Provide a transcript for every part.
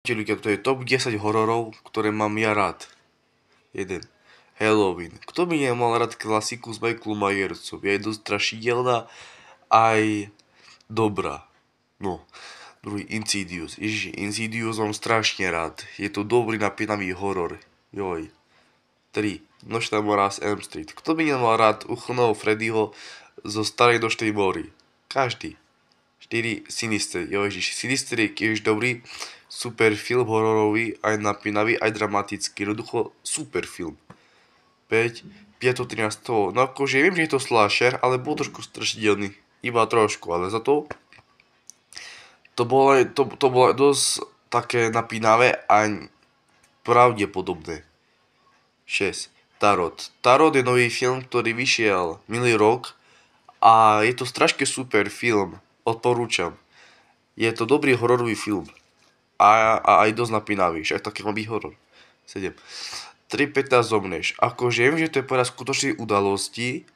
Ľudia, to je top 10 hororov, ktoré mám ja rád. 1. Halloween. Kto by nemal rád klasiku s Michaelom Myersom? Je dosť strašidelná aj dobrá. No. Druhý, Insidious. Ježiši, Insidious mám strašne rád. Je to dobrý napínavý horor. Joj. 3. Nočná mora z Elm Street. Kto by nemal rád uchlného Freddyho zo starej nočnej mory? Každý. 4. Sinister. Ježiši, Sinister je tiež dobrý. Super film hororový, aj napínavý, aj dramatický. Jednoducho super film. 5. 5.13. No akože viem, že je to slasher, ale bol trošku strašidelný. Iba trošku, ale za to to bolo dosť také napínavé a pravdepodobné. 6. Tarot. Tarot je nový film, ktorý vyšiel minulý rok a je to strašne super film. Odporúčam. Je to dobrý hororový film. A aj dosť napínavý, však taký má byť horor. 7. 3.15 zomneš. Akože viem, že to je podľa skutočnej udalosti,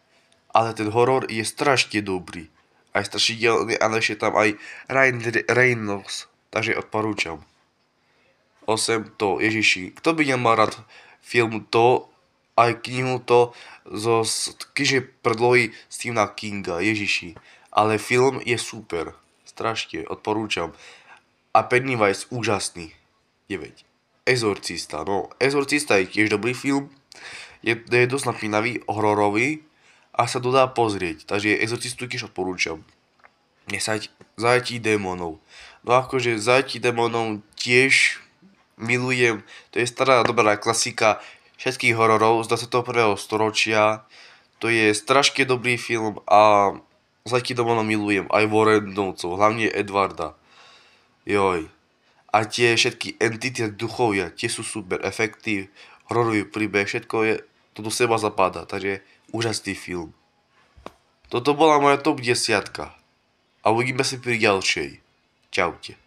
ale ten horor je strašne dobrý. Aj strašidelný, ale ešte tam aj Ryan Reynolds, takže odporúčam. 8. To, Ježiši, kto by nemal rád film To, aj knihu To zo knižnej predlohy Stephena Kinga, Ježiši. Ale film je super, strašne, odporúčam. A Pennywise úžasný. 9. Exorcista. No, Exorcista je tiež dobrý film. Je dosť napínavý, hororový a sa to dá pozrieť. Takže Exorcistu tiež odporúčam. 10. Zajetí démonov. No akože Zajetí démonov tiež milujem. To je stará dobrá klasika všetkých hororov z 21. storočia. To je strašne dobrý film a Zajetí démonov milujem. Aj Warrenovcov, hlavne Edwarda. Joj. A tie všetky entity, duchovia, tie sú super. Efekty, hororový príbeh, všetko je, to do seba zapadá. Takže úžasný film. Toto bola moja top 10. A uvidíme sa pri ďalšej. Čaute.